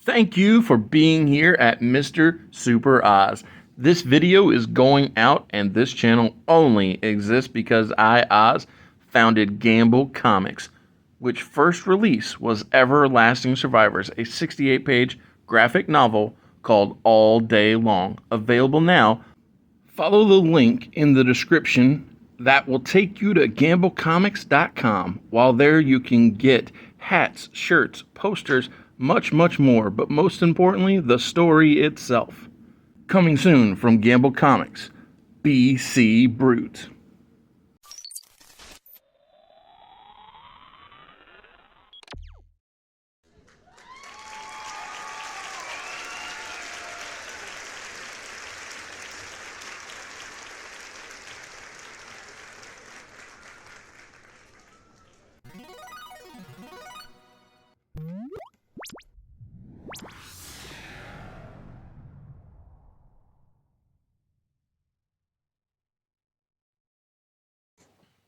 Thank you for being here at Mr. Super Oz. This video is going out, and this channel only exists because I, Oz, founded Gamble Comics, which first release was Everlasting Survivors, a 68-page graphic novel called All Day Long. Available now. Follow the link in the description that will take you to gamblecomics.com. While there, you can get hats, shirts, posters, much more, but most importantly, the story itself. Coming soon from Gamble Comics, BC Brute.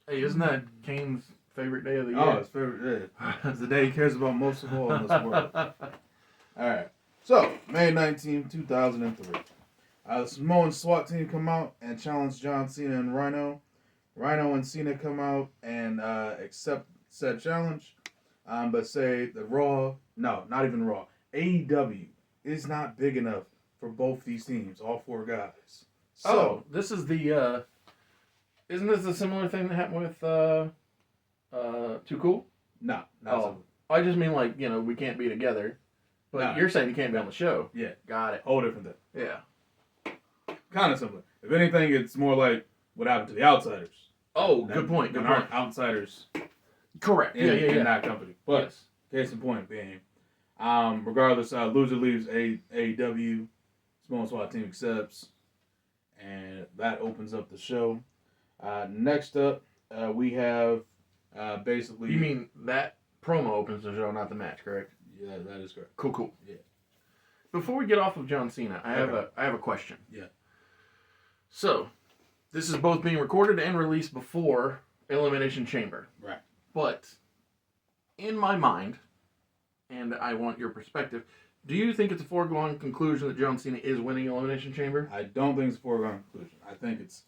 Hey, isn't that Kane's favorite day of the year? Oh, his favorite day. It's the day he cares about most of all in this world. Alright. So, May 19, 2003. The Samoan SWAT team come out and challenge John Cena and Rhino. Rhino and Cena come out and accept said challenge. But say the Raw, no, not even Raw, AEW is not big enough for both these teams, all four guys. So, this is the, isn't this a similar thing that happened with, Too Cool? no, not Oh, I just mean like, we can't be together. But Nah. you're saying you can't be on the show. Yeah. Got it. whole different thing. Yeah. Kind of similar. If anything, it's more like what happened to the Outsiders. Oh, good point. Good point. Aren't outsiders Correct. in that company. But Yes. case in point being, regardless, loser leaves AEW, Samoan SWAT team accepts, and that opens up the show. Next up, we have basically. You mean that promo opens the show, not the match, correct? Yeah, that is correct. Cool. Yeah. Before we get off of John Cena, I Okay. have a question. Yeah. So, this is both being recorded and released before Elimination Chamber. Right. But in my mind, and I want your perspective, do you think it's a foregone conclusion that John Cena is winning Elimination Chamber? I don't think it's a foregone conclusion. I think it's.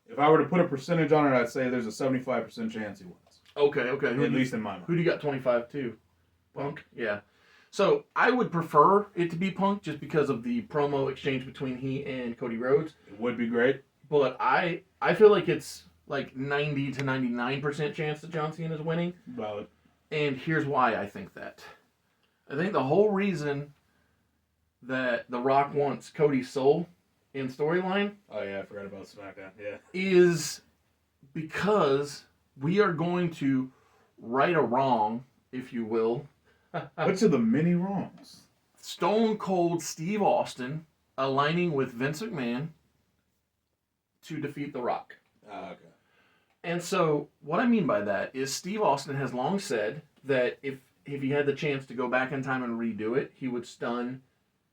If I were to put a percentage on it, I'd say there's a 75% chance he wins. Okay. At least in my mind. Who do you got 25 to? Punk? Yeah. So I would prefer it to be Punk just because of the promo exchange between he and Cody Rhodes. It would be great. But I feel like it's like 90 to 99% chance that John Cena is winning. Valid. And here's why I think that. I think the whole reason that The Rock wants Cody's soul in storyline Oh, yeah, I forgot about SmackDown. Yeah. is because we are going to right a wrong, if you will. Which of the many wrongs? Stone Cold Steve Austin aligning with Vince McMahon to defeat The Rock. Okay. And so what I mean by that is Steve Austin has long said that if he had the chance to go back in time and redo it, he would stun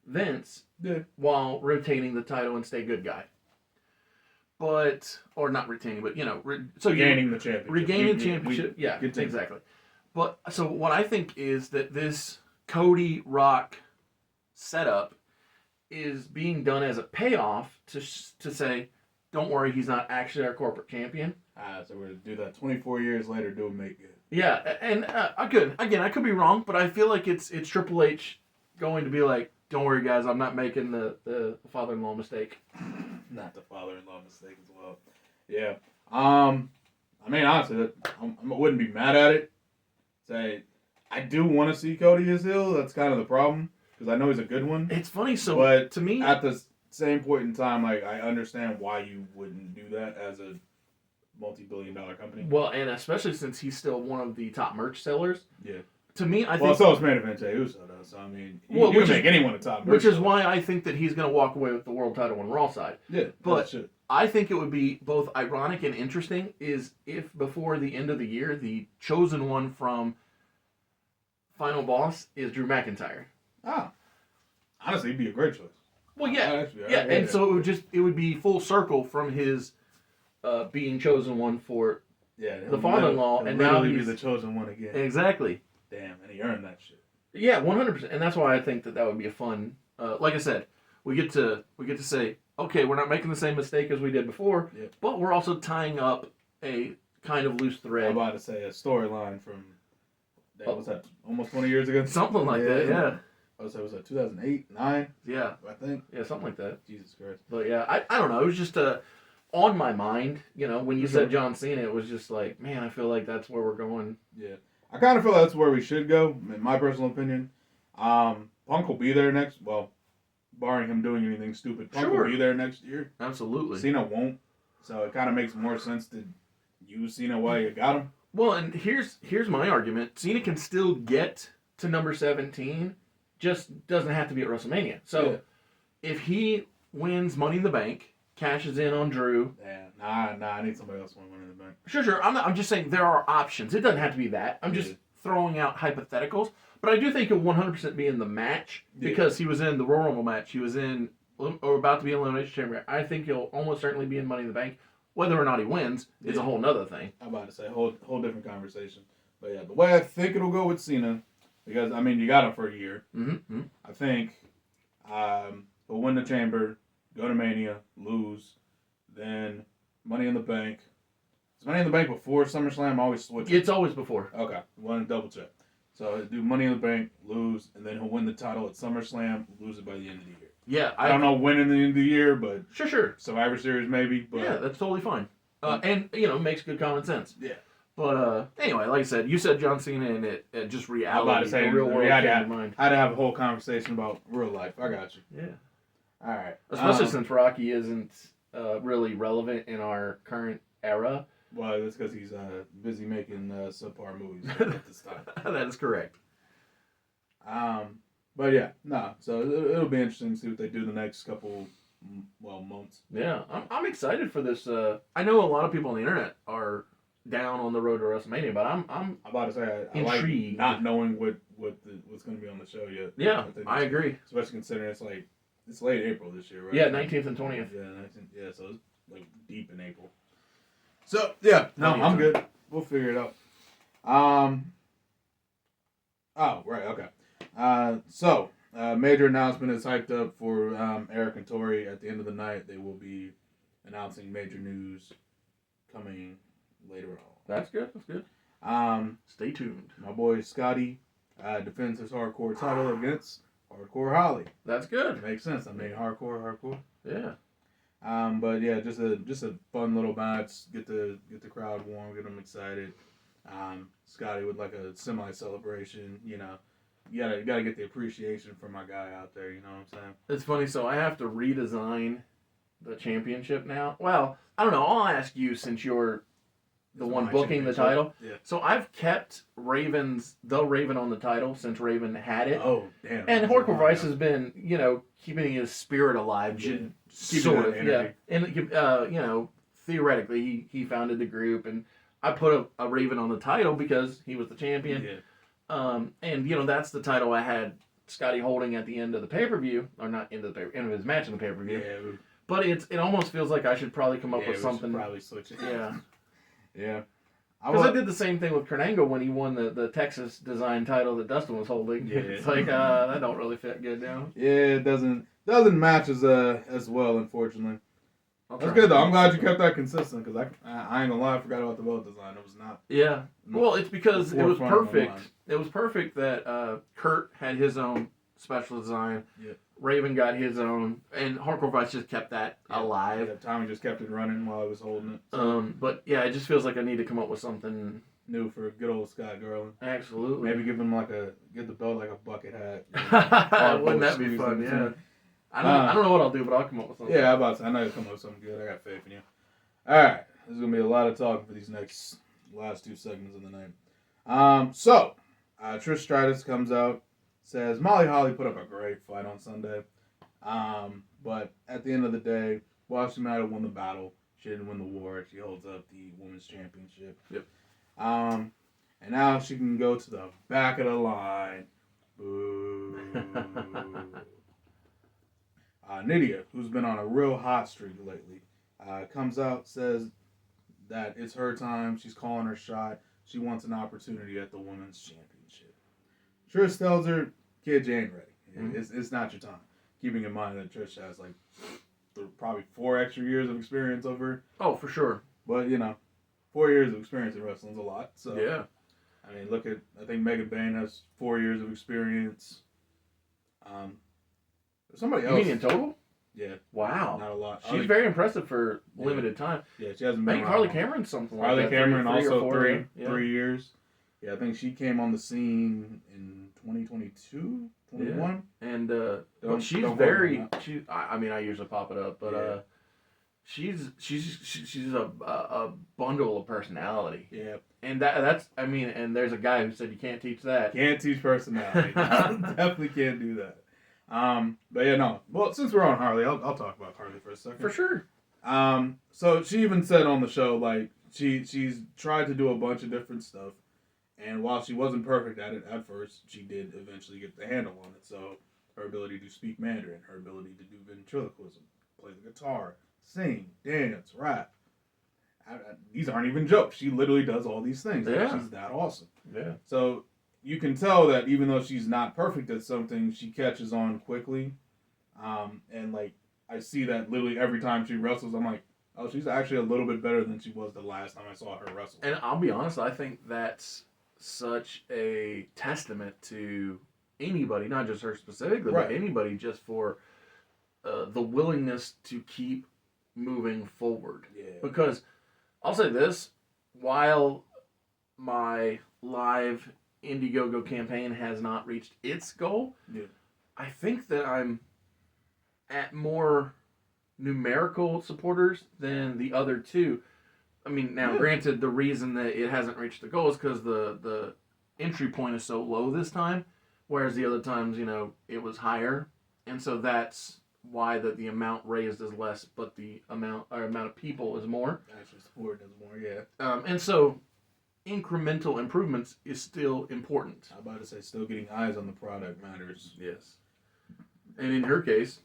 Vince Yeah. while retaining the title and stay good guy. But, or not retaining, but, Regaining the championship. regaining championship. Yeah, continue. exactly. But, so what I think is that this Cody Rock setup is being done as a payoff to say, don't worry, he's not actually our corporate champion. So we're going to do that 24 years later, do it make good. Yeah, and I could be wrong, but I feel like it's Triple H going to be like, don't worry, guys, I'm not making the father-in-law mistake. Not the father-in-law mistake as well. Yeah. I mean, honestly, I wouldn't be mad at it. Say, I do want to see Cody as heel. That's kind of the problem because I know he's a good one. It's funny, so But to me, at the same point in time, like I understand why you wouldn't do that as a multi-billion-dollar company. well, and especially since he's still one of the top merch sellers. Yeah. To me, I Well, think, so is Main Event Jey Uso, though. So I mean, Well, you which can is- make anyone a top. which merch is seller. why I think that he's going to walk away with the world title on Raw side. Yeah. But- that shit. I think it would be both ironic and interesting is if before the end of the year, the chosen one from Final Boss is Drew McIntyre. Honestly, it'd be a great choice. Well, yeah, Actually, yeah, and so it would be full circle from his being chosen one for yeah, the father-in-law, he'll and now literally be he's the chosen one again. exactly. Damn, and he earned that shit. Yeah, 100%, and that's why I think that would be a fun. Like I said, we get to say, okay, we're not making the same mistake as we did before, Yep. but we're also tying up a kind of loose I'm thread. about to say a storyline from what's that? Almost 20 years ago. Something like that. Yeah. I was that 2008, 9? Yeah. I think. Yeah, something like that. Jesus Christ. But yeah, I don't know. It was just on my mind. You know, when you Sure. said John Cena, it was just like, man, I feel like that's where we're going. Yeah. I kind of feel that's where we should go, in my personal opinion. Punk will be there next. Well, barring him doing anything stupid, Punk Sure. will be there next year. Absolutely. Cena won't, so it kind of makes more sense to use Cena while you got him. Well, and here's my argument: Cena can still get to number 17, just doesn't have to be at WrestleMania. So Yeah. if he wins Money in the Bank, cashes in on Drew. Yeah, nah. I need somebody else to win Money in the Bank. Sure. I'm just saying there are options. It doesn't have to be that. I'm just throwing out hypotheticals. But I do think he'll 100% be in the match because he was in the Royal Rumble match. He was in, or about to be in Elimination Chamber. I think he'll almost certainly be in Money in the Bank. Whether or not he wins is a whole nother thing. I'm about to say, whole different conversation. But yeah, the way I think it'll go with Cena, because, I mean, you got him for a year. Mm-hmm. I think he'll win the Chamber, go to Mania, lose, then Money in the Bank. Is Money in the Bank before SummerSlam? I always switch it. It's always before. Okay, want to double check. So he'll do Money in the Bank, lose, and then he'll win the title at SummerSlam, lose it by the end of the year. Yeah. I don't know when in the end of the year, but Sure. Survivor Series maybe. But yeah, that's totally fine. And, you know, makes good common sense. Yeah. But anyway, like I said, you said John Cena, and it just reality, I'm about to say, the real world reality, came to mind. I had to have a whole conversation about real life. I got you. Yeah. All right. Especially since Rocky isn't really relevant in our current era. Well, that's because he's busy making subpar movies at this time. That is correct. But yeah, so it'll be interesting to see what they do the next couple, months. Yeah, I'm excited for this. I know a lot of people on the internet are down on the road to WrestleMania, but I'm about to say I intrigued. Like not knowing what's going to be on the show yet. Yeah, I agree. Especially considering it's late April this year, right? Yeah, 19th and 20th. Yeah, 19th. Yeah, so it's like deep in April. So yeah, no, I'm good. We'll figure it out. Oh, right, okay. So major announcement is hyped up for Eric and Tori. At the end of the night, they will be announcing major news coming later on. That's good. Stay tuned. My boy Scotty defends his hardcore title against Hardcore Holly. That's good. Makes sense. I mean, hardcore. Yeah. But yeah, just a fun little match. Get the crowd warm, get them excited. Scotty with like a semi celebration. You know, you gotta get the appreciation from my guy out there. You know what I'm saying? It's funny. So I have to redesign the championship now. Well, I don't know. I'll ask you since you're the one booking the title. Yeah. So I've kept the Raven on the title since Raven had it. Oh, damn. And Hardcore Vice has been, you know, keeping his spirit alive, sort of, yeah. And you know, theoretically, he founded the group, and I put a Raven on the title because he was the champion. Yeah. And you know, that's the title I had Scotty holding at the end of the pay-per-view, or not end of his match in the pay-per-view. Yeah. But it almost feels like I should probably come up with something. Probably switch it. Yeah. Yeah. Because I did the same thing with Kernango when he won the Texas design title that Dustin was holding. Yeah. It's like that don't really fit good now. Yeah, it doesn't match as well, unfortunately. That's good though. I'm glad you kept that consistent because I ain't gonna lie, I forgot about the belt design. It was not. Yeah. Well, it's because it was forefront of my perfect. mind. It was perfect that Kurt had his own special design. Yeah. Raven got his own, and Hardcore Vice just kept that alive. Yeah, Tommy just kept it running while I was holding it. But yeah, it just feels like I need to come up with something new for good old Scott Garland. Absolutely. Maybe give him give the belt like a bucket hat. Wouldn't that be fun? Yeah. I don't know what I'll do, but I'll come up with something. Yeah, I know you'll come up with something good. I got faith in you. All right, there's gonna be a lot of talking for these last two segments of the night. So Trish Stratus comes out, says Molly Holly put up a great fight on Sunday, but at the end of the day, while she might have won the battle, she didn't win the war. She holds up the women's championship. Yep. And now she can go to the back of the line. Boo. Nydia, who's been on a real hot streak lately, comes out, says that it's her time. She's calling her shot. She wants an opportunity at the women's championship. Trish tells her, "Kid, you ain't ready. Mm-hmm. It's not your time." Keeping in mind that Trish has like probably 4 extra years of experience over. Oh, for sure. But 4 years of experience in wrestling is a lot. So Yeah. I mean, I think Megan Bayne has 4 years of experience. Somebody You else. mean in total? Yeah. Wow. Not a lot. She's very impressive for limited time. Yeah, she hasn't I been think around Harley long. Cameron's something like Harley that. Cameron three or also four, 3 yeah. 3 years. Yeah, I think she came on the scene in 2022, 21. Yeah. And Don't- she's don't very. quote me on She. I mean, I usually pop it up, but she's a bundle of personality. Yeah, And that's. I mean, and there's a guy who said you can't teach that. can't teach personality. Definitely can't do that. But yeah, no. Well, since we're on Harley, I'll talk about Harley for a second. For sure. So she even said on the show, like, she's tried to do a bunch of different stuff, and while she wasn't perfect at it at first, she did eventually get the handle on it. So her ability to speak Mandarin, her ability to do ventriloquism, play the guitar, sing, dance, rap. These aren't even jokes. She literally does all these things. Yeah. She's that awesome. Yeah. So you can tell that even though she's not perfect at something, she catches on quickly. And like, I see that literally every time she wrestles, I'm like, oh, she's actually a little bit better than she was the last time I saw her wrestle. And I'll be honest, I think that's such a testament to anybody, not just her specifically, Right. but anybody, just for the willingness to keep moving forward. Yeah. Because I'll say this, while my live Indiegogo campaign has not reached its goal, Yeah. I think that I'm at more numerical supporters than the other two. I mean, now, Yeah. granted, the reason that it hasn't reached the goal is because the entry point is so low this time, whereas the other times, it was higher. And so that's why the amount raised is less, but the amount of people is more. Actually, support does more, yeah. And so incremental improvements is still important. I'm about to say, still getting eyes on the product matters. Yes. And in her case,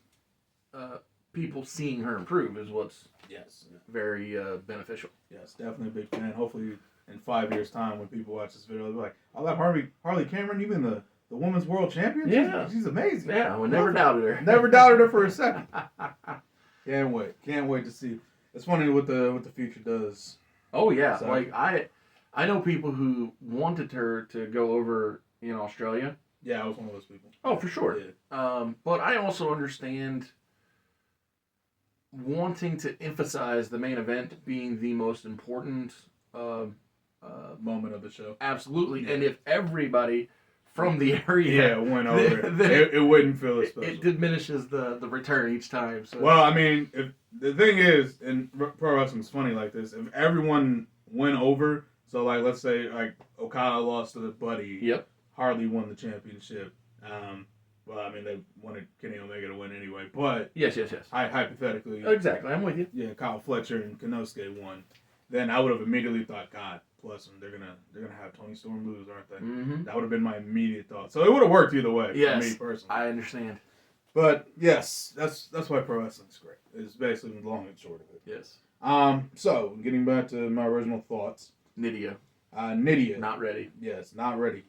people seeing her improve is what's Yes. very beneficial. Yes, definitely a big fan. Hopefully, in 5 years' time, when people watch this video, they'll be like, I love Harley Cameron, even the women's world champion? Yeah. She's amazing. Yeah, I never doubted her. Never doubted her for a second. Can't wait. Can't wait to see. It's funny what the future does. Oh yeah, So- like I know people who wanted her to go over in Australia. Yeah, I was one of those people. Oh, for sure. Yeah. But I also understand wanting to emphasize the main event being the most important. Moment of the show. Absolutely, Yeah. and if everybody from the area Went over then it wouldn't feel as special. it diminishes the return each time. So. Well, I mean, if the thing is, and pro wrestling's funny like this, if everyone went over, so like let's say like Okada lost to Buddy, Yep. Harley won the championship. Well, I mean, they wanted Kenny Omega to win anyway, but Yes. hypothetically, Exactly, I'm with you. yeah, Kyle Fletcher and Konosuke won. Then I would have immediately thought, God bless them, they're gonna have Tony Storm lose, aren't they? Mm-hmm. That would have been my immediate thought. So it would have worked either way Yes, for me personally. I understand. But yes, that's why pro wrestling's great. It's basically the long and short of it. Yes. So getting back to my original thoughts, Nydia, Nydia, not ready. yes, not ready.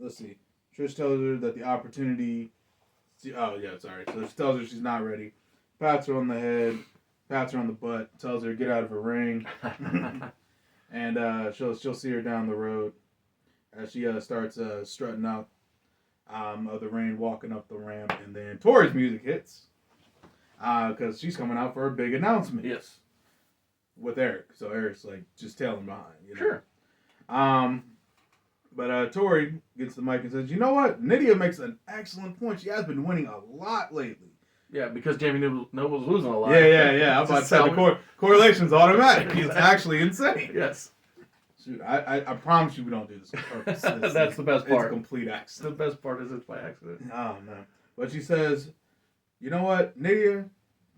Let's see. Trish tells her that the opportunity. Oh yeah, sorry. So she tells her she's not ready. Pats her on the head, pats her on the butt, tells her get out of her ring, and she'll see her down the road as she starts strutting out of the ring, walking up the ramp, and then Tori's music hits because she's coming out for a big announcement Yes. with Eric. So Eric's like just tailing behind. Sure. But Tori gets the mic and says, "You know what? Nydia makes an excellent point. She has been winning a lot lately." Yeah, because Jamie Noble's losing a lot. Yeah. I'm about to say the correlation's automatic. It's Exactly. actually insane. Yes. Shoot, I promise you we don't do this on purpose. That's the best It's a part. complete The accident. best part is it's by accident. Oh, man. But she says, "You know what, Nydia?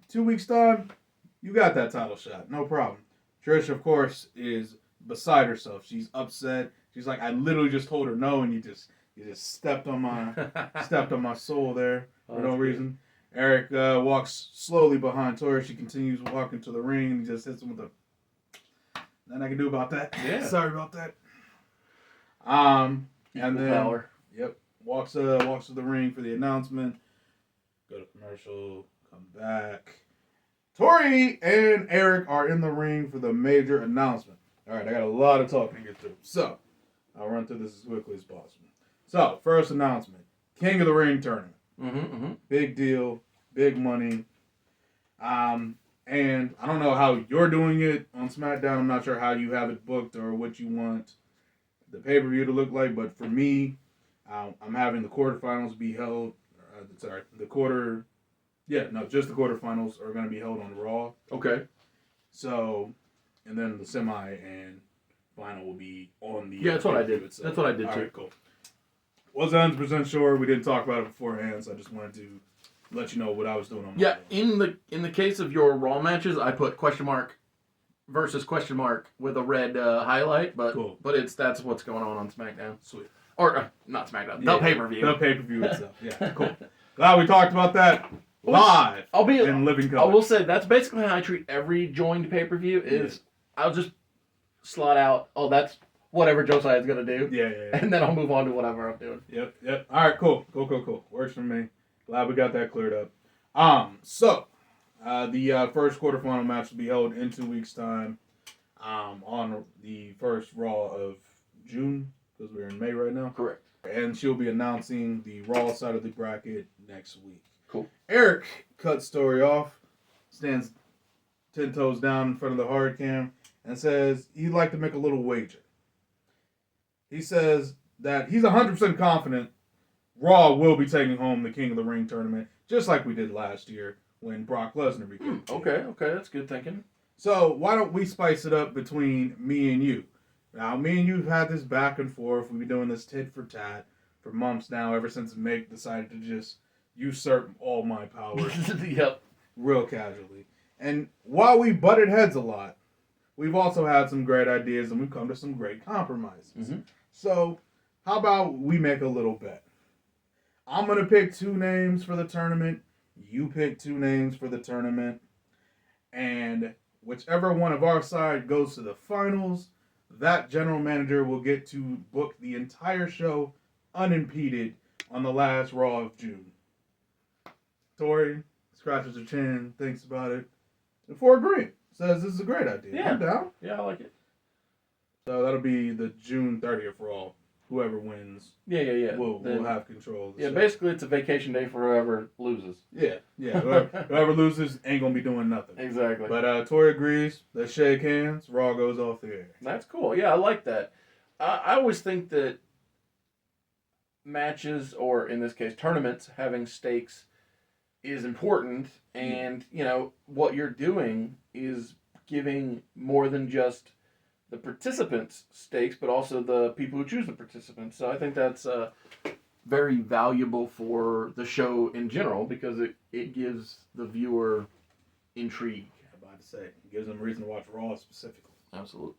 2 weeks' time, you got that title shot. No problem." Trish, of course, is beside herself. She's upset. She's like, "I literally just told her no, and you just stepped on my soul there for no that's good. reason." Eric walks slowly behind Tori. She continues walking to the ring, and he just hits him with a. Nothing I can do about that. Yeah. Sorry about that. And Equal then power. Yep. Walks to the ring for the announcement. Go to commercial. Come back. Tori and Eric are in the ring for the major announcement. All right, I got a lot of talking to get through, so I'll run through this as quickly as possible. So, first announcement: King of the Ring tournament. Big deal, big money. And I don't know how you're doing it on SmackDown. I'm not sure how you have it booked or what you want the pay-per-view to look like, but for me, I'm having the quarterfinals be held. Just the quarterfinals are going to be held on Raw. Okay. So, and then the semi and final will be on the. Yeah, that's what I did. Itself. That's what I did All too. right, cool. Wasn't 100% sure. We didn't talk about it beforehand, so I just wanted to let you know what I was doing on my own. In the case of your Raw matches, I put question mark versus question mark with a red highlight, but Cool. But that's what's going on SmackDown. Sweet. Or not SmackDown. The pay-per-view. The pay-per-view itself. Yeah, cool. Glad we talked about that live in living color. I will say that's basically how I treat every joined pay-per-view is I'll just slot out, that's whatever Josiah's going to do. Yeah. And then I'll move on to whatever I'm doing. Yep. All right, cool. Works for me. Glad we got that cleared up. So the first quarterfinal match will be held in 2 weeks' time on the first Raw of June, because we're in May right now. Correct. And she'll be announcing the Raw side of the bracket next week. Cool. Eric cuts story off, stands 10 toes down in front of the hard cam, and says he'd like to make a little wager. He says that he's 100% confident Raw will be taking home the King of the Ring tournament, just like we did last year when Brock Lesnar became Okay, that's good thinking. So why don't we spice it up between me and you? Now, me and you have had this back and forth. We've been doing this tit for tat for months now, ever since Mick decided to just usurp all my power. Yep. Real casually. And while we butted heads a lot, we've also had some great ideas and we've come to some great compromises. Mm-hmm. So, how about we make a little bet? I'm going to pick 2 names for the tournament. You pick 2 names for the tournament. And whichever one of our side goes to the finals, that general manager will get to book the entire show unimpeded on the last Raw of June. Tori scratches her chin, thinks about it, and for agreeing, says this is a great idea. Yeah. I'm down. Yeah, I like it. So that'll be the June 30th Raw. Whoever wins Yeah. will have control of the show. Basically it's a vacation day for whoever loses. Yeah. Whoever loses ain't going to be doing nothing. Exactly. But Tori agrees. They shake hands. Raw goes off the air. That's cool. Yeah, I like that. I always think that matches, or in this case tournaments, having stakes is important, and what you're doing is giving more than just the participants stakes, but also the people who choose the participants. So I think that's very valuable for the show in general, because it gives the viewer intrigue. I'm about to say, it gives them a reason to watch Raw specifically. Absolutely.